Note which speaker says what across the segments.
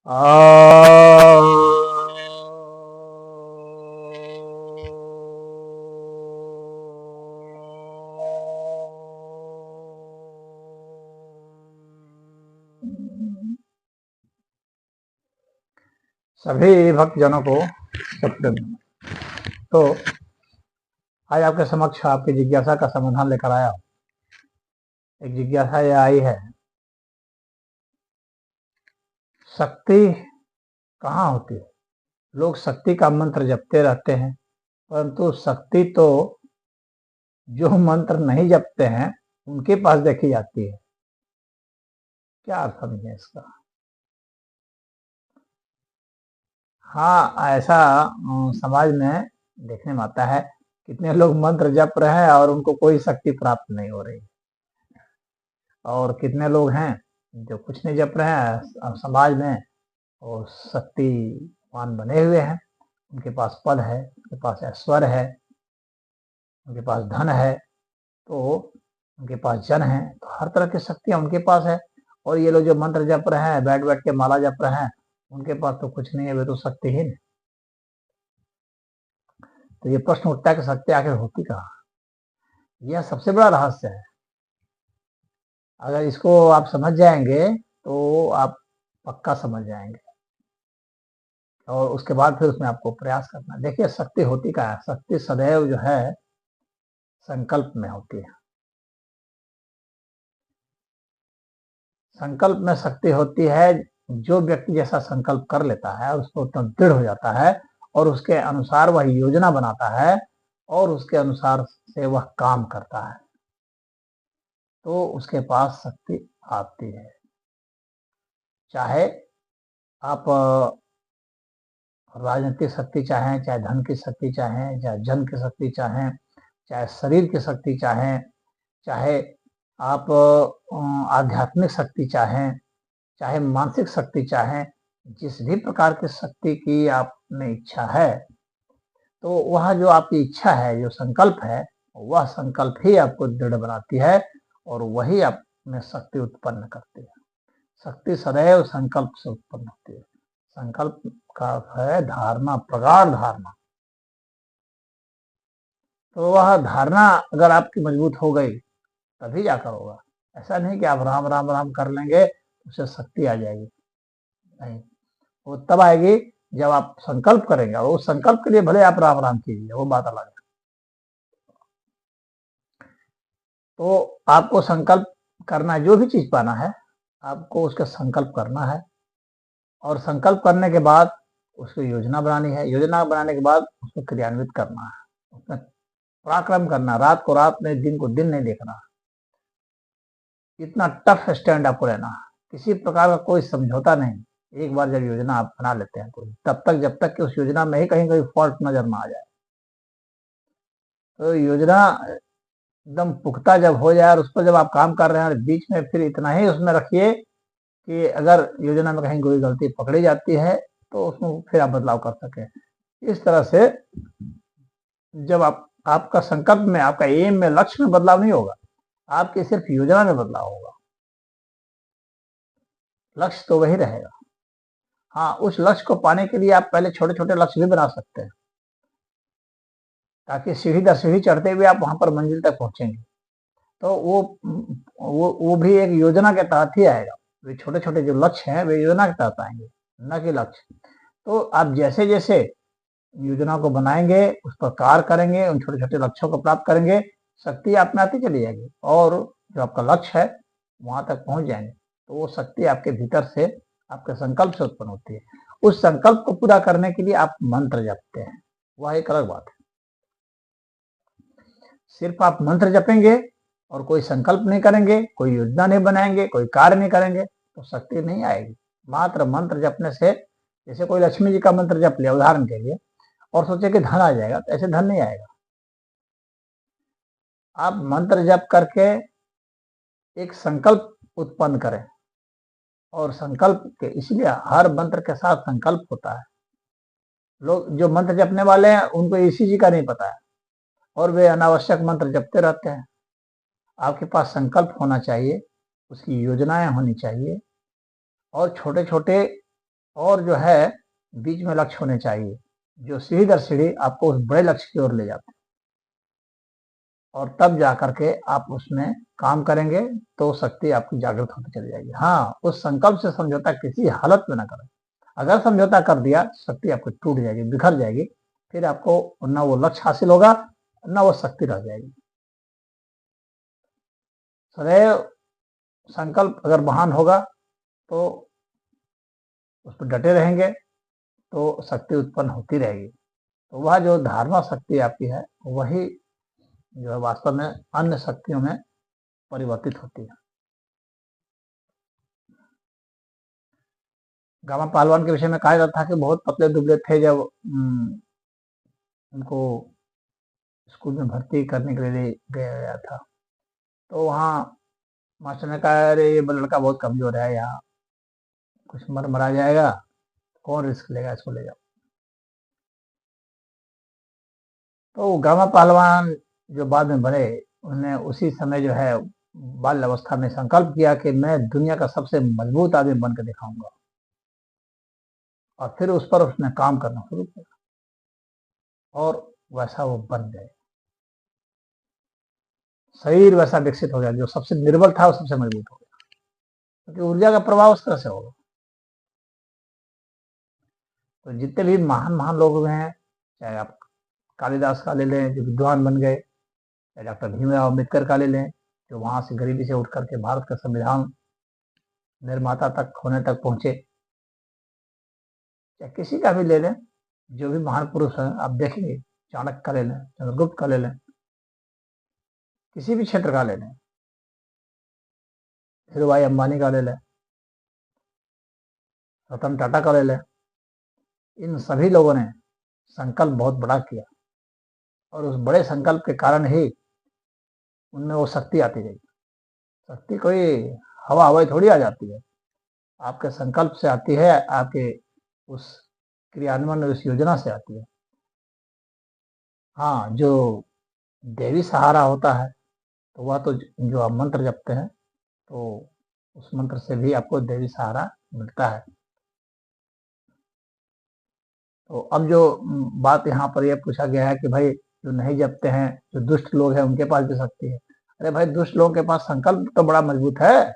Speaker 1: सभी भक्तजनों को सत्य। तो आज आपके समक्ष आपकी जिज्ञासा का समाधान लेकर आया हूं। एक जिज्ञासा यह आई है, शक्ति कहाँ होती है? लोग शक्ति का मंत्र जपते रहते हैं, परंतु शक्ति तो जो मंत्र नहीं जपते हैं उनके पास देखी जाती है। क्या अर्थ समझे इसका? हाँ, ऐसा समाज में देखने में आता है। कितने लोग मंत्र जप रहे हैं और उनको कोई शक्ति प्राप्त नहीं हो रही, और कितने लोग हैं जो कुछ नहीं जप रहे हैं समाज में और शक्तिवान बने हुए हैं। उनके पास पद है, उनके पास ऐश्वर्य है, उनके पास धन है, तो उनके पास जन है, तो हर तरह की शक्तियां उनके पास है। और ये लोग जो मंत्र जप रहे हैं, बैठ बैठ के माला जप रहे हैं, उनके पास तो कुछ नहीं है, वे तो शक्तिहीन है। तो ये प्रश्न उठता है कि शक्ति आखिर होती कहाँ? यह सबसे बड़ा रहस्य है। अगर इसको आप समझ जाएंगे तो आप पक्का समझ जाएंगे, और उसके बाद फिर उसमें आपको प्रयास करना है। देखिए, शक्ति होती कहाँ है? शक्ति सदैव जो है संकल्प में होती है। संकल्प में शक्ति होती है। जो व्यक्ति जैसा संकल्प कर लेता है, उसको उतना दृढ़ हो जाता है और उसके अनुसार वह योजना बनाता है और उसके अनुसार से वह काम करता है, तो उसके पास शक्ति आती है। चाहे आप राजनीतिक शक्ति चाहें, चाहे धन की शक्ति चाहें, चाहे जन की शक्ति चाहें, चाहे शरीर की शक्ति चाहें, चाहे आप आध्यात्मिक शक्ति चाहें, चाहे मानसिक शक्ति चाहें, जिस भी प्रकार की शक्ति की आप में इच्छा है, तो वह जो आपकी इच्छा है, जो संकल्प है, वह संकल्प ही आपको दृढ़ बनाती है और वही आप में शक्ति उत्पन्न करती है। शक्ति सदैव संकल्प से उत्पन्न होती है। संकल्प का अर्थ है धारणा, प्रगाढ़ धारणा। तो वह धारणा अगर आपकी मजबूत हो गई तभी जाकर होगा। ऐसा नहीं कि आप राम राम राम कर लेंगे उससे शक्ति आ जाएगी, नहीं। वो तब आएगी जब आप संकल्प करेंगे, और उस संकल्प के लिए भले आप राम राम कीजिए, वो बात अलग है। तो आपको संकल्प करना है, जो भी चीज पाना है आपको उसका संकल्प करना है, और संकल्प करने के बाद उसको योजना बनानी है, योजना बनाने के बाद उसको क्रियान्वित करना है, उसमें पराक्रम करना, रात को रात नहीं, दिन को दिन नहीं देखना। इतना टफ स्टैंड आपको लेना, किसी प्रकार का कोई समझौता नहीं। एक बार जब योजना आप बना लेते हैं तो तब तक, जब तक कि उस योजना में ही कहीं कहीं फॉल्ट नजर ना आ जाए। तो योजना एकदम पुख्ता जब हो जाए और उस पर जब आप काम कर रहे हैं, बीच में फिर इतना ही उसमें रखिए कि अगर योजना में कहीं कोई गलती पकड़ी जाती है तो उसमें फिर आप बदलाव कर सकें। इस तरह से जब आपका संकल्प में, आपका एम में, लक्ष्य में बदलाव नहीं होगा, आपकी सिर्फ योजना में बदलाव होगा। लक्ष्य तो वही रहेगा। हाँ, उस लक्ष्य को पाने के लिए आप पहले छोटे छोटे लक्ष्य भी बना सकते हैं, ताकि सीढ़ी दर सीढ़ी चढ़ते हुए आप वहां पर मंजिल तक पहुंचेंगे। तो वो भी एक योजना के तहत ही आएगा। वे छोटे छोटे जो लक्ष्य हैं वे योजना के तहत आएंगे, न कि लक्ष्य। तो आप जैसे जैसे योजना को बनाएंगे, उस पर कार्य करेंगे, उन छोटे छोटे लक्ष्यों को प्राप्त करेंगे, शक्ति आप में आती चली जाएगी, और जो आपका लक्ष्य है वहां तक पहुंच जाएंगे। तो वो शक्ति आपके भीतर से, आपके संकल्प से उत्पन्न होती है। उस संकल्प को पूरा करने के लिए आप मंत्र जपते हैं, वह एक अलग बात है। सिर्फ आप मंत्र जपेंगे और कोई संकल्प नहीं करेंगे, कोई योजना नहीं बनाएंगे, कोई कार्य नहीं करेंगे, तो शक्ति नहीं आएगी। मात्र मंत्र जपने से, जैसे कोई लक्ष्मी जी का मंत्र जप लिया उदाहरण के लिए, और सोचे कि धन आ जाएगा, तो ऐसे धन नहीं आएगा। आप मंत्र जप करके एक संकल्प उत्पन्न करें, और संकल्प के, इसलिए हर मंत्र के साथ संकल्प होता है। लोग जो मंत्र जपने वाले हैं उनको इसी चीज का नहीं पता है, और वे अनावश्यक मंत्र जपते रहते हैं। आपके पास संकल्प होना चाहिए, उसकी योजनाएं होनी चाहिए, और छोटे छोटे और जो है बीच में लक्ष्य होने चाहिए, जो सीढ़ी दर सीढ़ी आपको उस बड़े लक्ष्य की ओर ले जाते हैं। और तब जा करके आप उसमें काम करेंगे तो शक्ति आपकी जागृत होती चली जाएगी। हाँ, उस संकल्प से समझौता किसी हालत में ना करें। अगर समझौता कर दिया, शक्ति आपको टूट जाएगी, बिखर जाएगी, फिर आपको ना वो लक्ष्य हासिल होगा, ना वो शक्ति रह जाएगी। सदैव संकल्प अगर महान होगा तो उस पर डटे रहेंगे तो शक्ति उत्पन्न होती रहेगी। तो वह जो धारणा शक्ति आपकी है, वही जो है वास्तव में अन्य शक्तियों में परिवर्तित होती है। गामा पहलवान के विषय में कहा जाता था कि बहुत पतले दुबले थे। जब उनको स्कूल में भर्ती करने के लिए गया था, तो वहाँ मास्टर ने कहा, अरे ये लड़का बहुत कमजोर है, यहाँ कुछ मर मरा जाएगा, कौन रिस्क लेगा, इसको ले जाओ। तो गामा पहलवान जो बाद में बने, उन्होंने उसी समय जो है बाल्य अवस्था में संकल्प किया कि मैं दुनिया का सबसे मजबूत आदमी बन के दिखाऊंगा, और फिर उस पर उसने काम करना शुरू किया और वैसा वो बन गए। शरीर वैसा विकसित हो गया, जो सबसे निर्बल था वो सबसे मजबूत हो गया, क्योंकि ऊर्जा का प्रभाव उस तरह से होगा। तो जितने भी महान महान लोग हैं, चाहे आप कालिदास का ले लें जो विद्वान बन गए, चाहे डॉक्टर भीमराव अम्बेडकर का ले लें जो वहां से गरीबी से उठ करके भारत का संविधान निर्माता तक होने तक पहुंचे, चाहे किसी का भी ले लें, जो भी महान पुरुष हैं आप देखेंगे, चाणक्य का ले लें, चंद्रगुप्त का ले लें, किसी भी क्षेत्र का ले लें, धीरूभाई अंबानी का ले लें, रतन टाटा का ले लें, इन सभी लोगों ने संकल्प बहुत बड़ा किया, और उस बड़े संकल्प के कारण ही उनमें वो शक्ति आती गई। शक्ति कोई हवा हवाई थोड़ी आ जाती है, आपके संकल्प से आती है, आपके उस क्रियान्वयन उस योजना से आती है। हाँ, जो देवी सहारा होता है, तो वह तो जो आप मंत्र जपते हैं, तो उस मंत्र से भी आपको देवी सहारा मिलता है। तो अब जो बात यहाँ पर यह पूछा गया है कि भाई जो नहीं जपते हैं, जो दुष्ट लोग हैं, उनके पास भी शक्ति है। अरे भाई, दुष्ट लोगों के पास संकल्प तो बड़ा मजबूत है,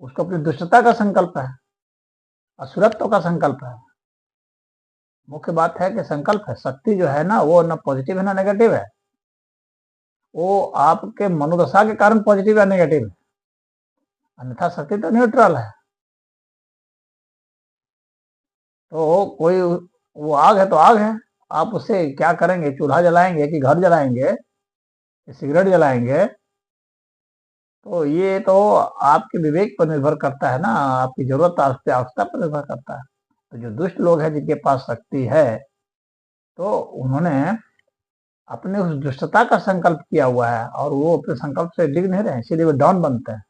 Speaker 1: उसको अपनी दुष्टता का संकल्प है, असुरत्व का संकल्प है। मुख्य बात है कि संकल्प है, शक्ति जो है ना, वो ना पॉजिटिव है ना नेगेटिव है, वो आपके मनोदशा के कारण पॉजिटिव या नेगेटिव है, अन्यथा शक्ति तो न्यूट्रल है। तो कोई वो आग है तो आग है, आप उससे क्या करेंगे, चूल्हा जलाएंगे कि घर जलाएंगे कि सिगरेट जलाएंगे, तो ये तो आपके विवेक पर निर्भर करता है ना, आपकी जरूरत आवश्यकता पर निर्भर करता है। तो जो दुष्ट लोग हैं जिनके पास शक्ति है, तो उन्होंने अपने उस दुष्टता का संकल्प किया हुआ है, और वो अपने संकल्प से डिग नहीं रहे, इसीलिए वो डॉन बनते हैं,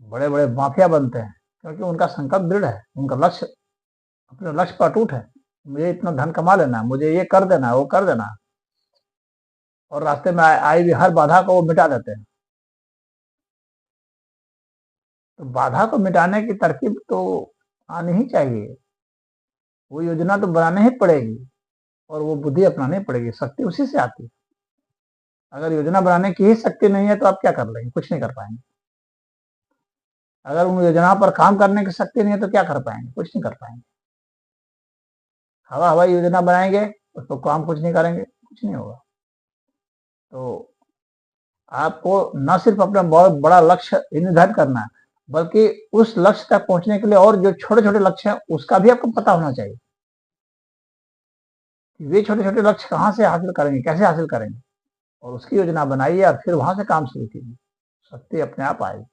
Speaker 1: बड़े बड़े माफिया बनते हैं, क्योंकि उनका संकल्प दृढ़ है, उनका लक्ष्य, अपने लक्ष्य पर अटूट है। मुझे इतना धन कमा लेना है, मुझे ये कर देना है, वो कर देना है, और रास्ते में आई हुई हर बाधा को वो मिटा देते हैं। तो बाधा को मिटाने की तरकीब तो आनी ही चाहिए, वो योजना तो बनानी ही पड़ेगी, और वो बुद्धि अपनानी पड़ेगी, शक्ति उसी से आती है। अगर योजना बनाने की ही शक्ति नहीं है तो आप क्या कर लेंगे, कुछ नहीं कर पाएंगे। अगर उन योजना पर काम करने की शक्ति नहीं है तो क्या कर पाएंगे, कुछ नहीं कर पाएंगे। हवा हवाई योजना बनाएंगे, उस पर काम कुछ नहीं करेंगे, कुछ नहीं होगा। तो आपको न सिर्फ अपना बहुत बड़ा लक्ष्य निर्धारित करना है, बल्कि उस लक्ष्य तक पहुंचने के लिए और जो छोटे छोटे लक्ष्य हैं उसका भी आपको पता होना चाहिए कि वे छोटे छोटे लक्ष्य कहाँ से हासिल करेंगे, कैसे हासिल करेंगे, और उसकी योजना बनाइए और फिर वहां से काम शुरू कीजिए, शक्ति अपने आप आएगी।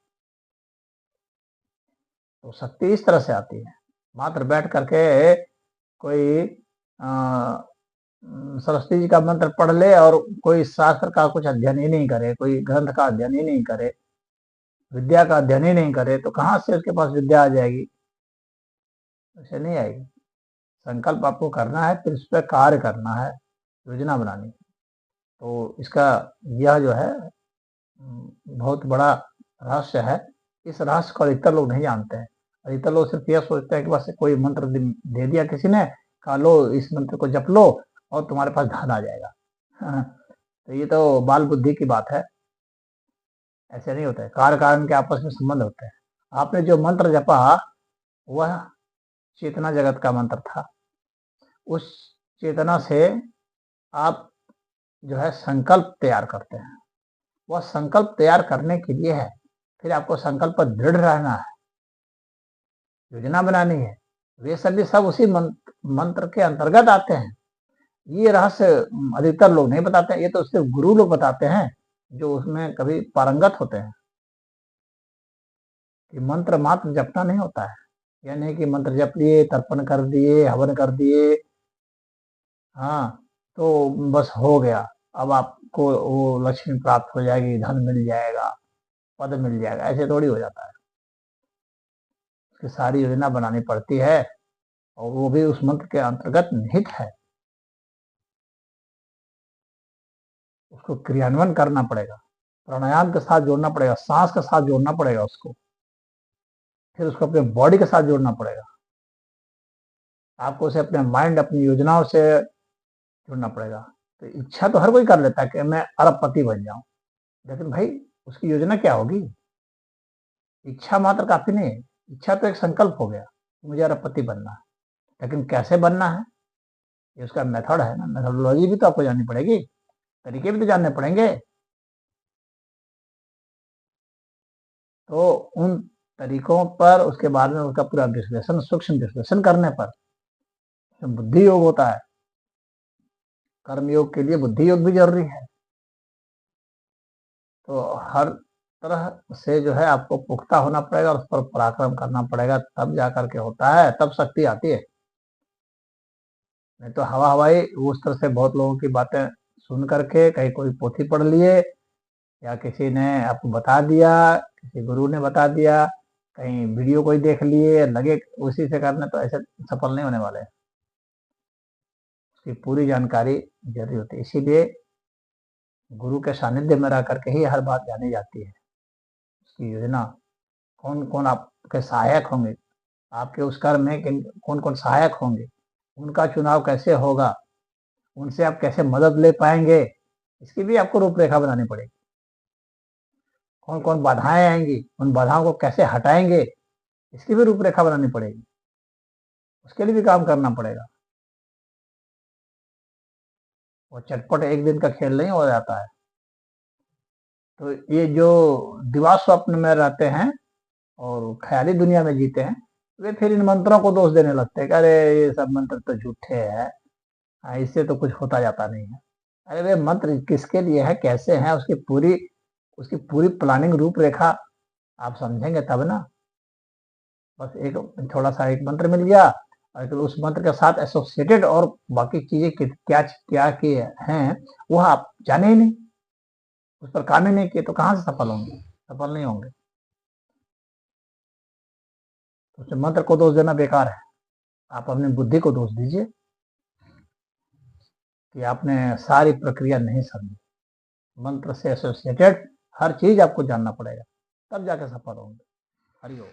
Speaker 1: तो शक्ति इस तरह से आती है, मात्र बैठ करके कोई सरस्वती जी का मंत्र पढ़ ले और कोई शास्त्र का कुछ अध्ययन ही नहीं करे, कोई ग्रंथ का अध्ययन ही नहीं करे, विद्या का अध्ययन ही नहीं करे, तो कहाँ से उसके पास विद्या आ जाएगी, ऐसे नहीं आएगी। संकल्प आपको करना है, फिर उस पर कार्य करना है, योजना बनानी। तो इसका यह जो है बहुत बड़ा रहस्य है, इस रहस्य को अधिकतर लोग नहीं जानते हैं। अधिकतर लोग सिर्फ यह सोचते हैं कि बस कोई मंत्र दे दिया किसी ने, कहा लो इस मंत्र को जप लो और तुम्हारे पास धन आ जाएगा। हाँ, तो ये तो बाल बुद्धि की बात है, ऐसे नहीं होता है। कार्य कारण के आपस में संबंध होते हैं। आपने जो मंत्र जपा वह चेतना जगत का मंत्र था। उस चेतना से आप जो है संकल्प तैयार करते हैं। वह संकल्प तैयार करने के लिए है, फिर आपको संकल्प पर दृढ़ रहना है, योजना बनानी है। वे सभी सब उसी मंत्र के अंतर्गत आते हैं। ये रहस्य अधिकतर लोग नहीं बताते हैं, ये तो सिर्फ गुरु लोग बताते हैं जो उसमें कभी पारंगत होते हैं। कि मंत्र मात्र जपना नहीं होता है, यह नहीं कि मंत्र जप लिए, तर्पण कर दिए, हवन कर दिए, हाँ तो बस हो गया, अब आपको वो लक्ष्मी प्राप्त हो जाएगी, धन मिल जाएगा, पद मिल जाएगा, ऐसे थोड़ी हो जाता है। उसकी सारी योजना बनानी पड़ती है और वो भी उस मंत्र के अंतर्गत निहित है। उसको क्रियान्वयन करना पड़ेगा, प्राणायाम के साथ जोड़ना पड़ेगा, सांस के साथ जोड़ना पड़ेगा उसको, फिर उसको अपने बॉडी के साथ जोड़ना पड़ेगा। आपको उसे अपने माइंड, अपनी योजनाओं से जुड़ना पड़ेगा। तो इच्छा तो हर कोई कर लेता है कि मैं अरबपति बन जाऊं, लेकिन भाई उसकी योजना क्या होगी? इच्छा मात्र काफी नहीं है। इच्छा तो एक संकल्प हो गया, मुझे अरबपति बनना है, लेकिन कैसे बनना है ये उसका मेथड है ना, मेथोडोलॉजी भी तो आपको जाननी पड़ेगी, तरीके भी तो जानने पड़ेंगे। तो उन तरीकों पर, उसके बाद में उसका पूरा विश्लेषण, सूक्ष्म विश्लेषण करने पर बुद्धि योग होता है। कर्म योग के लिए बुद्धि योग भी जरूरी है। तो हर तरह से जो है आपको पुख्ता होना पड़ेगा और उस पर पराक्रम करना पड़ेगा, तब जा करके होता है, तब शक्ति आती है। नहीं तो हवा हवाई उस तरह से बहुत लोगों की बातें सुन करके, कहीं कोई पोथी पढ़ लिए या किसी ने आपको बता दिया, किसी गुरु ने बता दिया, कहीं वीडियो कोई देख लिए, लगे उसी से करने, तो ऐसे सफल नहीं होने वाले। उसकी पूरी जानकारी जरूरी होती है, इसीलिए गुरु के सानिध्य में रह करके ही हर बात जानी जाती है। उसकी योजना, कौन कौन आपके सहायक होंगे, आपके उस कर्म में कौन कौन सहायक होंगे, उनका चुनाव कैसे होगा, उनसे आप कैसे मदद ले पाएंगे, इसकी भी आपको रूपरेखा बनानी पड़ेगी। कौन कौन बाधाएं आएंगी, उन बाधाओं को कैसे हटाएंगे, इसकी भी रूपरेखा बनानी पड़ेगी। उसके लिए भी काम करना पड़ेगा। वो चटपट एक दिन का खेल नहीं हो जाता है। तो ये जो दिवा स्वप्न में रहते हैं और ख्याली दुनिया में जीते हैं, वे फिर इन मंत्रों को दोष देने लगते हैं कि अरे ये सब मंत्र तो झूठे हैं, इससे तो कुछ होता जाता नहीं है। अरे वे मंत्र किसके लिए है, कैसे हैं, उसकी पूरी प्लानिंग, रूपरेखा आप समझेंगे तब ना। बस एक थोड़ा सा एक मंत्र मिल गया, और उस मंत्र के साथ एसोसिएटेड और बाकी चीजें क्या क्या किए हैं वह आप जाने ही नहीं, उस पर काम ही नहीं किए, तो कहाँ से सफल होंगे? सफल नहीं होंगे। तो उस मंत्र को दोष देना बेकार है। आप अपनी बुद्धि को दोष दीजिए कि आपने सारी प्रक्रिया नहीं समझी। मंत्र से एसोसिएटेड हर चीज आपको जानना पड़ेगा, तब जाके सफल होंगे। हरिओम।